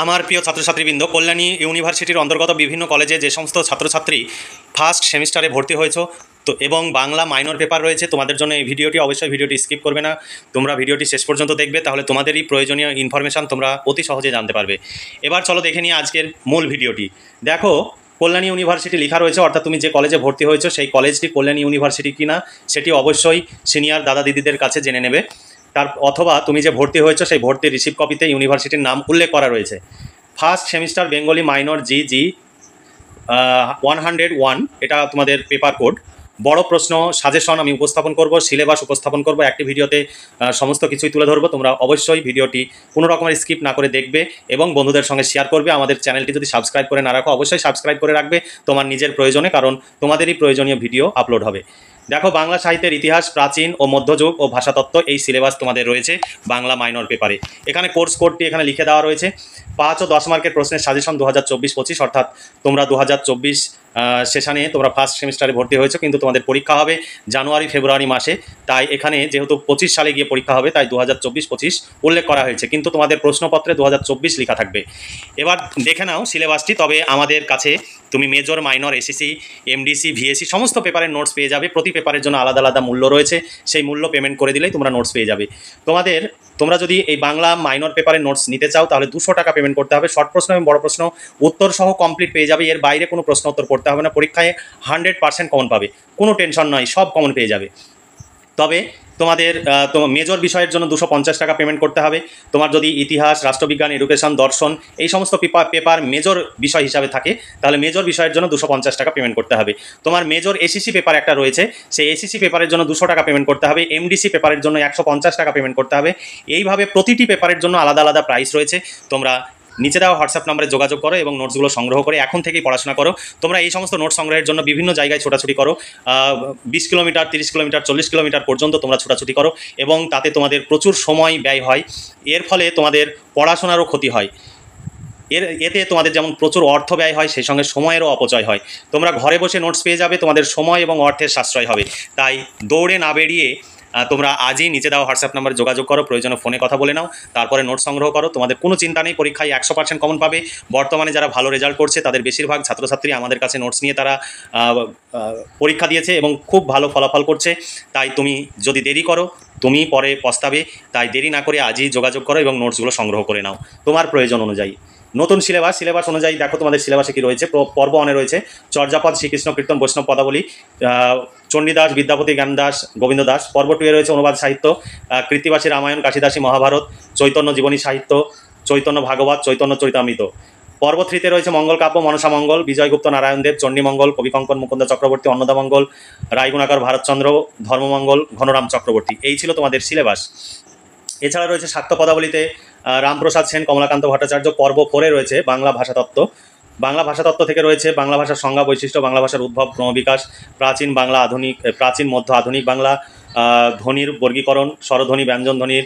আমার প্রিয় ছাত্রছাত্রীবৃন্দ, কল্যাণী ইউনিভার্সিটির অন্তর্গত বিভিন্ন কলেজে যে সমস্ত ছাত্রছাত্রী ফার্স্ট সেমিস্টারে ভর্তি হয়েছো তো এবং বাংলা মাইনর পেপার রয়েছে, তোমাদের জন্য এই ভিডিওটি অবশ্যই ভিডিওটি স্কিপ করবে না, তোমরা ভিডিওটি শেষ পর্যন্ত দেখবে, তাহলে তোমাদেরই প্রয়োজনীয় ইনফরমেশান তোমরা অতি সহজে জানতে পারবে। এবার চলো দেখে নিই আজকের মূল ভিডিওটি। দেখো, কল্যাণী ইউনিভার্সিটি লেখা রয়েছে, অর্থাৎ তুমি যে কলেজে ভর্তি হয়েছো সেই কলেজটি কল্যাণী ইউনিভার্সিটি কিনা সেটি অবশ্যই সিনিয়র দাদা দিদিদের কাছে জেনে নেবে। তার অথবা তুমি যে ভর্তি হয়েছো সেই ভর্তির রিসিভ কপিতে ইউনিভার্সিটির নাম উল্লেখ করা রয়েছে। ফার্স্ট সেমিস্টার বেঙ্গলি মাইনর জি 101, এটা তোমাদের পেপার কোড। বড় প্রশ্ন সাজেশন আমি উপস্থাপন করব, সিলেবাস উপস্থাপন করব, একটি ভিডিওতে সমস্ত কিছুই তুলে ধরবো। তোমরা অবশ্যই ভিডিওটি কোনো রকমের স্কিপ না করে দেখবে এবং বন্ধুদের সঙ্গে শেয়ার করবে। আমাদের চ্যানেলটি যদি সাবস্ক্রাইব করে না রাখো, অবশ্যই সাবস্ক্রাইব করে রাখবে তোমার নিজের প্রয়োজনে, কারণ তোমাদেরই প্রয়োজনীয় ভিডিও আপলোড হবে। দেখো, বাংলা সাহিত্যের ইতিহাস, প্রাচীন ও মধ্যযুগ ও ভাষাতত্ত্ব, এই সিলেবাস তোমাদের রয়েছে বাংলা মাইনর পেপারে। এখানে কোর্স কোডটি এখানে লিখে দেওয়া রয়েছে। 5 ও 10 মার্কের প্রশ্নের সাজেশন 2024-25, অর্থাৎ তোমরা 2024 সেশনে তোমরা ফার্স্ট সেমিস্টারে ভর্তি হয়েছো, কিন্তু তোমাদের পরীক্ষা হবে জানুয়ারি ফেব্রুয়ারি মাসে। তাই এখানে যেহেতু 25 সালে গিয়ে পরীক্ষা হবে, তাই 2024-25 উল্লেখ করা হয়েছে, কিন্তু তোমাদের প্রশ্নপত্রে 2024 লেখা থাকবে। এবার দেখে নাও সিলেবাসটি। তবে আমাদের কাছে তুমি major, minor, SSC, MDC, VSC সমস্ত পেপারের নোটস পেয়ে যাবে। প্রতি পেপারের জন্য আলাদা আলাদা মূল্য রয়েছে, সেই মূল্য পেমেন্ট করে দিলেই তোমরা নোটস পেয়ে যাবে। তোমরা যদি এই বাংলা মাইনর পেপারের নোটস নিতে চাও তাহলে 200 টাকা পেমেন্ট করতে হবে। শর্ট প্রশ্ন এবং বড় প্রশ্ন উত্তর সহ কমপ্লিট পেয়ে যাবে, এর বাইরে কোনো প্রশ্ন উত্তর করতে হবে না। পরীক্ষায় 100% কমন পাবে, কোনো টেনশন নয়, সব কমন পেয়ে যাবে। তবে তোমাদের মেজর বিষয়ের জন্য 250 টাকা পেমেন্ট করতে হবে। তোমার যদি ইতিহাস, রাষ্ট্রবিজ্ঞান, এডুকেশন, দর্শন এই সমস্ত পেপার মেজর বিষয় হিসাবে থাকে, তাহলে মেজর বিষয়ের জন্য 250 টাকা পেমেন্ট করতে হবে। তোমার মেজর এসিসি পেপার একটা রয়েছে, সেই এসিসি পেপারের জন্য 200 টাকা পেমেন্ট করতে হবে। এমডিসি পেপারের জন্য 150 টাকা পেমেন্ট করতে হবে। এইভাবে প্রতিটি পেপারের জন্য আলাদা আলাদা প্রাইস রয়েছে। তোমরা নিচে দেওয়া হোয়াটসঅ্যাপ নাম্বারে যোগাযোগ করো এবং নোটসগুলো সংগ্রহ করে এখন থেকেই পড়াশোনা করো। তোমরা এই সমস্ত নোটস সংগ্রহের জন্য বিভিন্ন জায়গায় ছোটাছুটি করো, 20 কিলোমিটার, 30 কিলোমিটার, 40 কিলোমিটার পর্যন্ত তোমরা ছোটাছুটি করো এবং তাতে তোমাদের প্রচুর সময় ব্যয় হয়। এর ফলে তোমাদের পড়াশোনারও ক্ষতি হয়। এতে তোমাদের যেমন প্রচুর অর্থ ব্যয় হয়, সেই সঙ্গে সময়েরও অপচয় হয়। তোমরা ঘরে বসে নোটস পেয়ে যাবে, তোমাদের সময় এবং অর্থের সাশ্রয় হবে। তাই দৌড়ে না বেরিয়ে তোমরা আজই নিচে দেওয়া হোয়াটসঅ্যাপ নাম্বারে যোগাযোগ করো, প্রয়োজনে ফোনে কথা বলে নাও, তারপরে নোট সংগ্রহ করো। তোমাদের কোনো চিন্তা নেই, পরীক্ষায় 100% কমন পাবে। বর্তমানে যারা ভালো রেজাল্ট করছে তাদের বেশিরভাগ ছাত্রছাত্রী আমাদের কাছে নোটস নিয়ে তারা পরীক্ষা দিয়েছে এবং খুব ভালো ফলাফল করছে। তাই তুমি যদি দেরি করো তুমি পরে পস্তাবে। তাই দেরি না করে আজই যোগাযোগ করো এবং নোটসগুলো সংগ্রহ করে নাও তোমার প্রয়োজন অনুযায়ী। নতুন সিলেবাস অনুযায়ী দেখো তোমাদের সিলেবাসে কী রয়েছে। পর্ব 1 রয়েছে চর্যাপদ, শ্রীকৃষ্ণ কীর্তন, বৈষ্ণব পদাবলী, চণ্ডীদাস, বিদ্যাপতি, জ্ঞানদাস, গোবিন্দ দাস। পর্ব 2 রয়েছে অনুবাদ সাহিত্য, কৃত্তিবাসী রামায়ণ, কাশিদাসী মহাভারত, চৈতন্য জীবনী সাহিত্য, চৈতন্য ভাগবত, চৈতন্য চরিতামৃত। পর্ব 3 রয়েছে মঙ্গল কাব্য, মনসা মঙ্গল, বিজয়গুপ্ত, নারায়ণদেব, চণ্ডীমঙ্গল, কবিকঙ্কন, মুকুন্দ চক্রবর্তী, অন্নদামঙ্গল, রায়গুণাকর, ভারতচন্দ্র, ধর্মমঙ্গল, ঘনরাম চক্রবর্তী। এই ছিল তোমাদের সিলেবাস। এছাড়া রয়েছে শাক্ত পদাবলীতে রামপ্রসাদ সেন, কমলাকান্ত ভট্টাচার্য। পর্ব 4 রয়েছে বাংলা ভাষাতত্ত্ব। বাংলা ভাষাতত্ত্ব থেকে রয়েছে বাংলা ভাষার সংজ্ঞা, বৈশিষ্ট্য, বাংলা ভাষার উদ্ভব, ক্রমবিকাশ, প্রাচীন বাংলা, আধুনিক, প্রাচীন, মধ্য, আধুনিক বাংলা, ধ্বনির বর্গীকরণ, স্বরধ্বনি, ব্যঞ্জনধ্বনির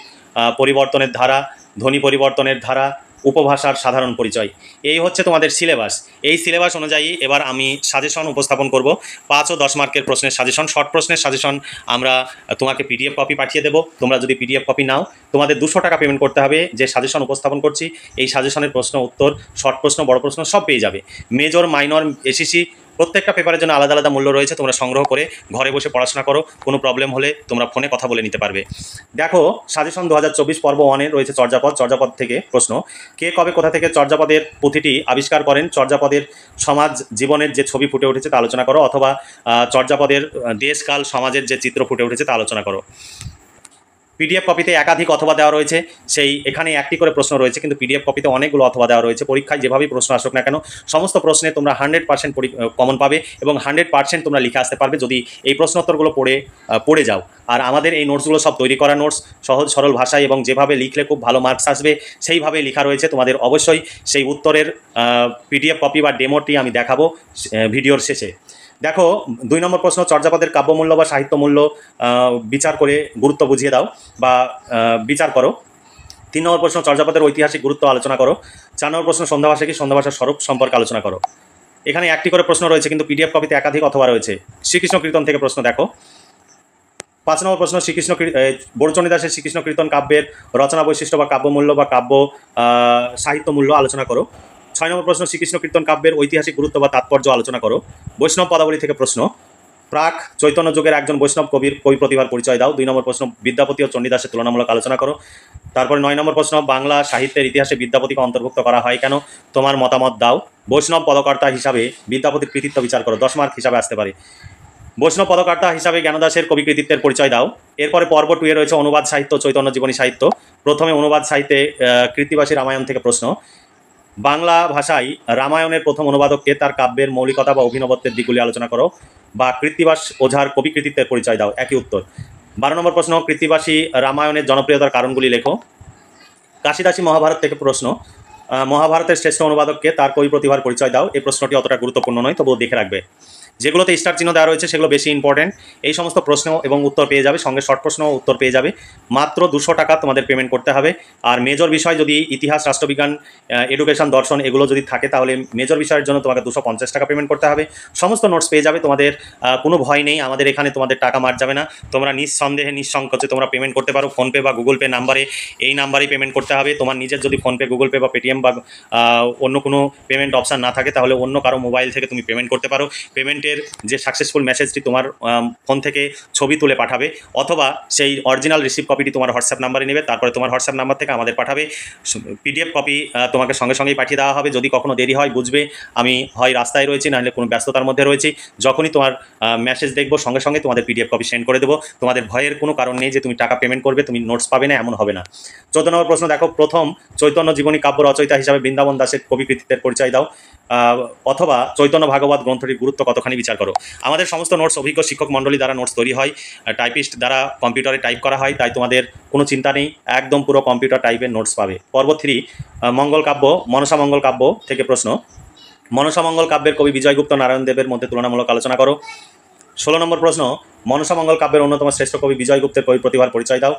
পরিবর্তনের ধারা, ধ্বনি পরিবর্তনের ধারা, উপভাষার সাধারণ পরিচয়। এই হচ্ছে তোমাদের সিলেবাস। এই সিলেবাস অনুযায়ী এবার আমি সাজেশন উপস্থাপন করব। 5 ও 10 মার্কের প্রশ্নের সাজেশন, শর্ট প্রশ্নের সাজেশন আমরা তোমাকে পিডিএফ কপি পাঠিয়ে দেবো। তোমরা যদি পিডিএফ কপি নাও তোমাদের 200 টাকা পেমেন্ট করতে হবে। যে সাজেশন উপস্থাপন করছি এই সাজেশনের প্রশ্ন উত্তর, শর্ট প্রশ্ন, বড় প্রশ্ন সব পেয়ে যাবে। মেজর, মাইনর, এসিসি প্রত্যেকটা পেপারের জন্য আলাদা আলাদা মূল্য রয়েছে। তোমরা সংগ্রহ করে ঘরে বসে পড়াশোনা করো, কোনো প্রবলেম হলে তোমরা ফোনে কথা বলে নিতে পারবে। দেখো, সাজেশন 2024 পর্ব 1 রয়েছে চর্যাপদ থেকে প্রশ্ন। কে, কবে, কোথা থেকে চর্যাপদের পুঁথিটি আবিষ্কার করেন? চর্যাপদের সমাজ জীবনের যে ছবি ফুটে উঠেছে তা আলোচনা করো, অথবা চর্যাপদের দেশকাল সমাজের যে চিত্র ফুটে উঠেছে তা আলোচনা করো। পিডিএফ কপিতে একাধিক অথবা দেওয়া রয়েছে, সেই এখানে একটি করে প্রশ্ন রয়েছে, কিন্তু পিডিএফ কপিতে অনেকগুলো অথবা দেওয়া রয়েছে। পরীক্ষায় যেভাবেই প্রশ্ন আসুক না কেন সমস্ত প্রশ্নে তোমরা 100% কমন পাবে এবং 100% তোমরা লিখে আসতে পারবে যদি এই প্রশ্নোত্তরগুলো পড়ে যাও। আর আমাদের এই নোটসগুলো সব তৈরি করা নোটস, সহজ সরল ভাষায়, এবং যেভাবে লিখলে খুব ভালো মার্কস আসবে সেইভাবে লেখা রয়েছে। তোমাদের অবশ্যই সেই উত্তরের পিডিএফ কপি বা ডেমোটি আমি দেখাবো ভিডিওর শেষে। দেখো, 2 নম্বর প্রশ্ন, চর্যাপদের কাব্যমূল্য বা সাহিত্য মূল্য বিচার করে গুরুত্ব বুঝিয়ে দাও বা বিচার করো। 3 নম্বর প্রশ্ন, চর্যাপদের ঐতিহাসিক গুরুত্ব আলোচনা করো। 4 নম্বর প্রশ্ন, সন্ধ্যা ভাষা কি, সন্ধ্যা ভাষার স্বরূপ সম্পর্কে আলোচনা করো। এখানে একটি করে প্রশ্ন রয়েছে, কিন্তু পিডিএফ কপিতে একাধিক অথবা রয়েছে। শ্রীকৃষ্ণ কীর্তন থেকে প্রশ্ন দেখো। 5 নম্বর প্রশ্ন শ্রীকৃষ্ণ বড়চণ্ডী দাসের শ্রীকৃষ্ণ কীর্তন কাব্যের রচনা বৈশিষ্ট্য বা কাব্যমূল্য বা কাব্য সাহিত্য মূল্য আলোচনা করো। 6 নম্বর প্রশ্ন শ্রীকৃষ্ণ কীর্তন কাব্যের ঐতিহাসিক গুরুত্ব বা তাৎপর্য আলোচনা করো। বৈষ্ণব পদাবলী থেকে প্রশ্ন, প্রাক চৈতন্য যুগের একজন বৈষ্ণব কবির কবি প্রতিভার পরিচয় দাও। 2 নম্বর প্রশ্ন বিদ্যাপতি ও চণ্ডীদাসের তুলনামূলক আলোচনা করো। তারপরে 9 নম্বর প্রশ্ন বাংলা সাহিত্যের ইতিহাসে বিদ্যাপতিকে অন্তর্ভুক্ত করা হয় কেন, তোমার মতামত দাও। বৈষ্ণব পদকর্তা হিসাবে বিদ্যাপতির কৃতিত্ব বিচার করো। 10 মার্ক হিসাবে আসতে পারে। বৈষ্ণব পদকর্তা হিসাবে জ্ঞানদাসের কবি কৃতিত্বের পরিচয় দাও। এরপরে পর্ব 2 এ রয়েছে অনুবাদ সাহিত্য, চৈতন্য জীবনী সাহিত্য। প্রথমে অনুবাদ সাহিত্যে কৃত্তিবাসী রামায়ণ থেকে প্রশ্ন, বাংলা ভাষায় রামায়ণের প্রথম অনুবাদককে, তার কাব্যের মৌলিকতা বা অভিনবত্বের দিকগুলি আলোচনা করো, বা কৃত্তিবাস ওঝার কবি কৃতিত্বের পরিচয় দাও। একই উত্তর। 12 নম্বর প্রশ্ন কৃত্তিবাসী রামায়ণের জনপ্রিয়তার কারণগুলি লেখো। কাশিদাসী মহাভারত থেকে প্রশ্ন, মহাভারতের শ্রেষ্ঠ অনুবাদককে, তার কবি প্রতিভার পরিচয় দাও। এই প্রশ্নটি অতটা গুরুত্বপূর্ণ নয়, তবুও দেখে রাখবে। যেগুলোতে স্টার চিহ্ন দেওয়া রয়েছে সেগুলো বেশি ইম্পর্টেন্ট। এই সমস্ত প্রশ্ন এবং উত্তর পেয়ে যাবে, সঙ্গে শর্ট প্রশ্ন উত্তর পেয়ে যাবে। মাত্র 200 টাকা তোমাদের পেমেন্ট করতে হবে। আর মেজর বিষয় যদি ইতিহাস, রাষ্ট্রবিজ্ঞান, এডুকেশন, দর্শন এগুলো যদি থাকে তাহলে মেজর বিষয়ের জন্য তোমাকে 250 টাকা পেমেন্ট করতে হবে। সমস্ত নোটস পেয়ে যাবে, তোমাদের কোনো ভয় নেই, আমাদের এখানে তোমাদের টাকা মার যাবে না। তোমরা নিঃসন্দেহে নিঃসংকোচে তোমরা পেমেন্ট করতে পারো। ফোনপে বা গুগল পে নাম্বারে, এই নাম্বারেই পেমেন্ট করতে হবে। তোমার নিজের যদি ফোনপে, গুগল পে বা পেটিএম বা অন্য কোনো পেমেন্ট অপশান না থাকে তাহলে অন্য কারো মোবাইল থেকে তুমি পেমেন্ট করতে পারো। পেমেন্টের যে সাকসেসফুল মেসেজটি তোমার ফোন থেকে ছবি তুলে পাঠাবে, অথবা সেই অরিজিনাল রিসিভ কপিটি তোমার হোয়াটসঅ্যাপ নাম্বারে নেবে, তারপরে তোমার হোয়াটসঅ্যাপ নাম্বার থেকে আমাদের পাঠাবে। পিডিএফ কপি তোমাকে সঙ্গে সঙ্গেই পাঠিয়ে দেওয়া হবে। যদি কখনো দেরি হয় বুঝবে আমি হয় রাস্তায় রয়েছি, নাহলে কোনো ব্যস্ততার মধ্যে রয়েছি। যখনই তোমার মেসেজ দেখবো সঙ্গে সঙ্গে তোমাদের পিডিএফ কপি সেন্ড করে দেবো। তোমাদের ভয়ের কোনো কারণ নেই যে তুমি টাকা পেমেন্ট করবে, তুমি নোটস পাবে না, এমন হবে না। 14 নম্বর প্রশ্ন দেখো, প্রথম চৈতন্য জীবনী কাব্য রচয়িতা হিসাবে বৃন্দাবন দাসের কবি কৃতিত্বের পরিচয় দাও, অথবা চৈতন্য ভাগবত গ্রন্থটির গুরুত্ব কতখানি বিচার করো। আমাদের সমস্ত নোটস অভিজ্ঞ শিক্ষক মণ্ডলী দ্বারা নোটস তৈরি হয়, টাইপিস্ট দ্বারা কম্পিউটারে টাইপ করা হয়, তাই তোমাদের কোনো চিন্তা নেই, একদম পুরো কম্পিউটার টাইপের নোটস পাবে। পর্ব 3 মঙ্গল কাব্য, মনসা মঙ্গল কাব্য থেকে প্রশ্ন, মনসা মঙ্গল কাব্যের কবি বিজয়গুপ্ত নারায়ণ দেবের মধ্যে তুলনামূলক আলোচনা করো। 16 নম্বর প্রশ্ন মনসা মঙ্গল কাব্যের অন্যতম শ্রেষ্ঠ কবি বিজয়গুপ্তের কবি প্রতিভার পরিচয় দাও।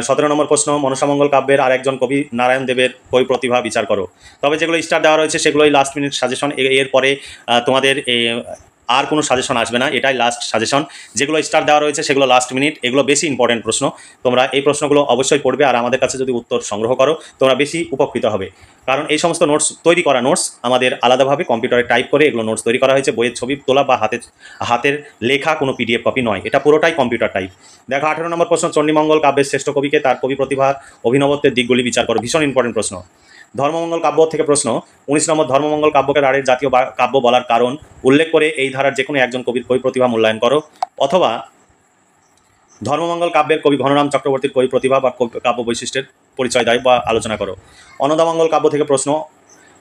17 নম্বর প্রশ্ন মনসা মঙ্গল কাব্যের আর একজন কবি নারায়ণ দেবের কবি প্রতিভা বিচার করো। তবে যেগুলো স্টার দেওয়া রয়েছে সেগুলোই লাস্ট মিনিট সাজেশন, এরপরে তোমাদের আর কোনো সাজেশন আসবে না, এটাই লাস্ট সাজেশন। যেগুলো স্টার দেওয়া রয়েছে সেগুলো লাস্ট মিনিট, এগুলো বেশি ইম্পর্টেন্ট প্রশ্ন। তোমরা এই প্রশ্নগুলো অবশ্যই পড়বে, আর আমাদের কাছে যদি উত্তর সংগ্রহ করো তোমরা বেশি উপকৃত হবে। কারণ এই সমস্ত নোটস তৈরি করা নোটস আমাদের আলাদাভাবে কম্পিউটারে টাইপ করে এগুলো নোটস তৈরি করা হয়েছে, বইয়ের ছবি তোলা বা হাতের লেখা কোনো পিডিএফ কপি নয়, এটা পুরোটাই কম্পিউটার টাইপ। দেখো 18 নম্বর প্রশ্ন চণ্ডীমঙ্গল কাব্যের শ্রেষ্ঠ কবিকে, তার কবি প্রতিভার অভিনবত্বের দিকগুলি বিচার করো। ভীষণ ইম্পর্টেন্ট প্রশ্ন। ধর্মমঙ্গল কাব্য থেকে প্রশ্ন 19 নম্বর ধর্মমঙ্গল কাব্যকে রাঢ়ের জাতীয় কাব্য বলার কারণ উল্লেখ করে এই ধারার যে কোনো একজন কবির কবি প্রতিভা মূল্যায়ন করো, অথবা ধর্মমঙ্গল কাব্যের কবি ঘনরাম চক্রবর্তীর কবি প্রতিভা বা কাব্য বৈশিষ্ট্যের পরিচয় দেয় বা আলোচনা করো। অন্নদামঙ্গল কাব্য থেকে প্রশ্ন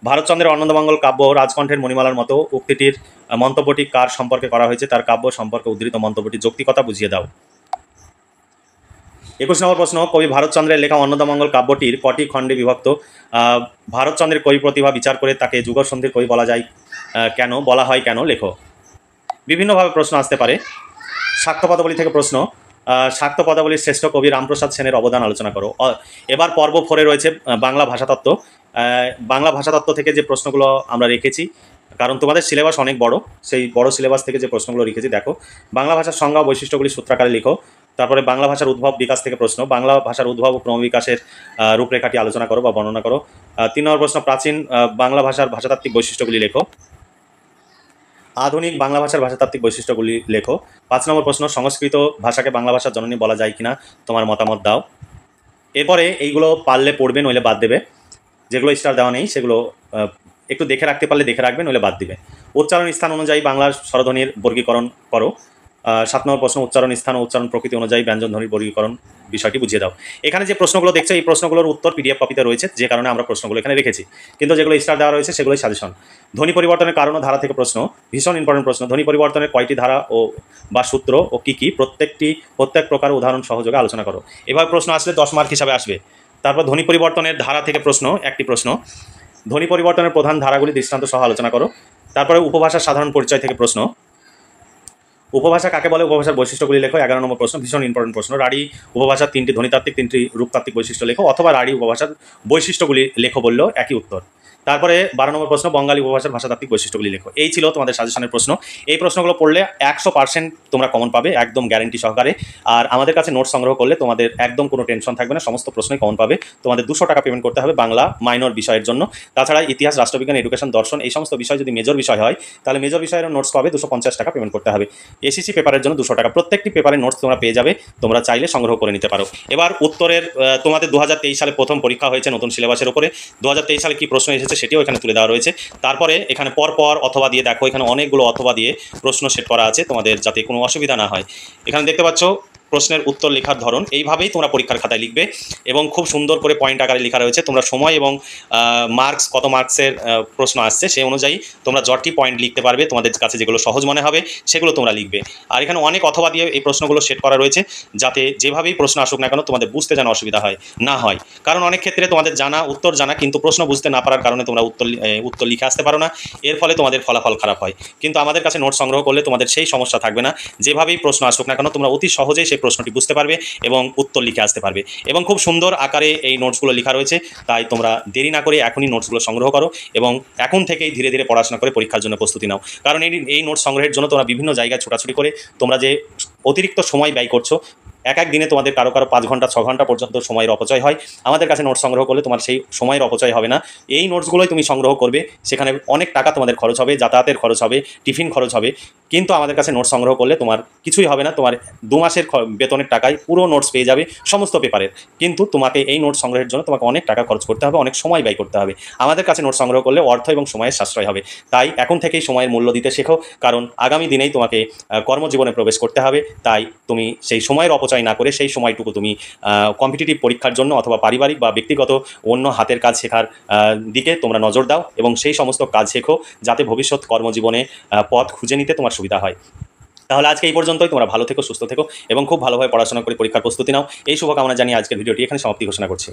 ভারতচন্দ্রের অন্নদামঙ্গল কাব্য রাজকণ্ঠের মণিমালার মতো, উক্তিটির মন্তব্যটি কার সম্পর্কে করা হয়েছে, তার কাব্য সম্পর্কে উদ্ধৃত মন্তব্যটি যৌক্তিকতা বুঝিয়ে দাও। 21 নম্বর প্রশ্ন কবি ভারতচন্দ্রের লেখা অন্নদামঙ্গল কাব্যটির কটি খণ্ডে বিভক্ত, ভারতচন্দ্রের কবি প্রতিভা বিচার করে তাকে যুগসন্ধির কবি বলা যায় কেন, বলা হয় কেন, লেখো। বিভিন্নভাবে প্রশ্ন আসতে পারে। শাক্ত পদাবলী থেকে প্রশ্ন শাক্ত পদাবলীর শ্রেষ্ঠ কবি রামপ্রসাদ সেনের অবদান আলোচনা করো। এবার পর্ব 4 রয়েছে বাংলা ভাষাতত্ত্ব। বাংলা ভাষাতত্ত্ব থেকে যে প্রশ্নগুলো আমরা রেখেছি, কারণ তোমাদের সিলেবাস অনেক বড়, সেই বড় সিলেবাস থেকে যে প্রশ্নগুলো রেখেছি দেখো। বাংলা ভাষার সংজ্ঞা ও বৈশিষ্ট্যগুলি সূত্রাকারে লিখো। তারপরে বাংলা ভাষার উদ্ভব বিকাশ থেকে প্রশ্ন, বাংলা ভাষার উদ্ভব ও ক্রমবিকাশের রূপরেখাটি আলোচনা করো বা বর্ণনা করো। 3 নম্বর প্রশ্ন প্রাচীন বাংলা ভাষার ভাষাতাত্ত্বিক বৈশিষ্ট্যগুলি লেখো। আধুনিক বাংলা ভাষার ভাষাতাত্ত্বিক বৈশিষ্ট্যগুলি লেখো। 5 নম্বর প্রশ্ন সংস্কৃত ভাষাকে বাংলা ভাষার জননী বলা যায় কিনা, তোমার মতামত দাও। এরপরে এইগুলো পারলে পড়বে, নইলে বাদ দেবে। যেগুলো স্টার দেওয়া নেই সেগুলো একটু দেখে রাখতে পারলে দেখে রাখবে, নইলে বাদ দিবে। উচ্চারণ স্থান অনুযায়ী বাংলার স্বরধ্বনির বর্গীকরণ করো। 7 নম্বর প্রশ্ন উচ্চারণ স্থান ও উচ্চারণ প্রকৃতি অনুযায়ী ব্যঞ্জনধ্বনির বর্গীকরণ বিষয়টি বুঝিয়ে দাও। এখানে যে প্রশ্নগুলো দেখছো এই প্রশ্নগুলোর উত্তর পিডিএফ কপিতে রয়েছে, যে কারণে আমরা প্রশ্নগুলো এখানে রেখেছি, কিন্তু যেগুলো স্টার দেওয়া রয়েছে সেগুলোই সাজেশন। ধ্বনি পরিবর্তনের কারণ ও ধারা থেকে প্রশ্ন, ভীষণ ইম্পর্টেন্ট প্রশ্ন। ধ্বনি পরিবর্তনের কয়টি ধারা ও বা সূত্র ও কী কী, প্রত্যেক প্রকার উদাহরণ সহযোগে আলোচনা করো। এভাবে প্রশ্ন আসলে 10 মার্ক হিসাবে আসবে। তারপর ধ্বনি পরিবর্তনের ধারা থেকে প্রশ্ন, একটি প্রশ্ন। ধ্বনি পরিবর্তনের প্রধান ধারাগুলি দৃষ্টান্ত সহ আলোচনা করো। তারপরে উপভাষার সাধারণ পরিচয় থেকে প্রশ্ন, উপভাষা কাকে বলে, উপভাষার বৈশিষ্ট্যগুলি লেখো। 11 নম্বর প্রশ্ন ভীষণ ইম্পর্টেন্ট প্রশ্ন। রাঢ়ী উপভাষার 3টি ধ্বনিতাত্ত্বিক 3টি রূপতাত্ত্বিক বৈশিষ্ট্য লেখো, অথবা রাঢ়ী উপভাষার বৈশিষ্ট্যগুলি লেখো বললেও একই উত্তর। তারপরে 12 নম্বর প্রশ্ন, বঙ্গালী উপভাষার ভাষাতাত্ত্বিক বৈশিষ্ট্যগুলি লেখো। এই ছিল তোমাদের সাজেশনের প্রশ্ন। এই প্রশ্নগুলো পড়লে 100% তোমরা কমন পাবে, একদম গ্যারেন্টি সহকারে। আর আমাদের কাছে নোট সংগ্রহ করলে তোমাদের একদম কোনো টেনশন থাকবে না, সমস্ত প্রশ্নই কমন পাবে। তোমাদের 200 টাকা পেমেন্ট করতে হবে বাংলা মাইনর বিষয়ের জন্য। তাছাড়া ইতিহাস, রাষ্ট্রবিজ্ঞান, এডুকেশন, দর্শন এই সমস্ত বিষয় যদি মেজর বিষয় হয় তাহলে মেজর বিষয়ের নোটস পাবে 250 টাকা পেমেন্ট করতে হবে। এসএসসি পেপারের জন্য 200 টাকা। প্রত্যেকটি পেপারের নোটস তোমরা পেয়ে যাবে, তোমরা চাইলে সংগ্রহ করে নিতে পারো। এবার উত্তরের তোমাদের 2023 সালে প্রথম পরীক্ষা হয়েছে নতুন সিলেবাসের উপরে। 2023 সালে কি প্রশ্ন এসেছে সেটিও এখানে তুলে দেওয়া রয়েছে। তারপরে এখানে পরপর অথবা দিয়ে দেখো, এখানে অনেকগুলো অথবা দিয়ে প্রশ্ন সেট করা আছে তোমাদের যাতে কোনো অসুবিধা না হয়। এখানে দেখতে পাচ্ছ প্রশ্নের উত্তর লেখার ধরন এইভাবেই তোমরা পরীক্ষার খাতায় লিখবে এবং খুব সুন্দর করে পয়েন্ট আকারে লেখা রয়েছে। তোমরা সময় এবং মার্কস, কত মার্কসের প্রশ্ন আসছে সেই অনুযায়ী তোমরা জটটি পয়েন্ট লিখতে পারবে। তোমাদের কাছে যেগুলো সহজ মনে হবে সেগুলো তোমরা লিখবে। আর এখানে অনেক অথবা দিয়ে এই প্রশ্নগুলো সেট করা রয়েছে যাতে যেভাবেই প্রশ্ন আসুক না কেন তোমাদের বুঝতে যেন অসুবিধা না হয়। কারণ অনেক ক্ষেত্রে তোমাদের উত্তর জানা কিন্তু প্রশ্ন বুঝতে না পারার কারণে তোমরা উত্তর লিখে আসতে পারো না, এর ফলে তোমাদের ফলাফল খারাপ হয়। কিন্তু আমাদের কাছে নোট সংগ্রহ করলে তোমাদের সেই সমস্যা থাকবে না, যেভাবেই প্রশ্ন আসুক না কেন তোমরা অতি সহজেই সেই প্রশ্নটি বুঝতে পারবে এবং উত্তর লিখে আসতে পারবে। এবং খুব সুন্দর আকারে এই নোটসগুলো লেখা রয়েছে, তাই তোমরা দেরি না করে এখনই নোটসগুলো সংগ্রহ করো এবং এখন থেকেই ধীরে ধীরে পড়াশোনা করে পরীক্ষার জন্য প্রস্তুতি নাও। কারণ এই নোটস সংগ্রহের জন্য তোমরা বিভিন্ন জায়গায় ছোটাছুটি করে তোমরা যে অতিরিক্ত সময় ব্যয় করছো, এক দিনে তোমাদের কারো 5 ঘন্টা 6 ঘন্টা পর্যন্ত সময়ের অপচয় হয়। আমাদের কাছে নোটস সংগ্রহ করলে তোমার সেই সময়ের অপচয় হবে না। এই নোটসগুলোই তুমি সংগ্রহ করবে, সেখানে অনেক টাকা তোমাদের খরচ হবে, যাতায়াতের খরচ হবে, টিফিন খরচ হবে। কিন্তু আমাদের কাছে নোটস সংগ্রহ করলে তোমার কিছুই হবে না, তোমার 2 মাসের বেতনের টাকায় পুরো নোটস পেয়ে যাবে সমস্ত পেপারের। কিন্তু তোমাকে এই নোটস সংগ্রহের জন্য তোমাকে অনেক টাকা খরচ করতে হবে, অনেক সময় ব্যয় করতে হবে। আমাদের কাছে নোটস সংগ্রহ করলে অর্থ এবং সময়ের সাশ্রয় হবে। তাই এখন থেকেই সময়ের মূল্য দিতে শেখো, কারণ আগামী দিনেই তোমাকে কর্মজীবনে প্রবেশ করতে হবে। তাই তুমি সেই সময়ের অপচয় না করে সেই সময়টুকু তুমি কম্পিটিটিভ পরীক্ষার জন্য অথবা পারিবারিক বা ব্যক্তিগত অন্য হাতের কাজ শেখার দিকে তোমরা নজর দাও এবং সেই সমস্ত কাজ শেখো যাতে ভবিষ্যৎ কর্মজীবনে পথ খুঁজে নিতে তোমার সুবিধা হয়। তাহলে আজকে এই পর্যন্তই। তোমরা ভালো থেকো, সুস্থ থেকো এবং খুব ভালোভাবে পড়াশোনা করে পরীক্ষার প্রস্তুতি নাও। এই শুভকামনা জানিয়ে আজকের ভিডিওটি এখানে সমাপ্তি ঘোষণা করছি।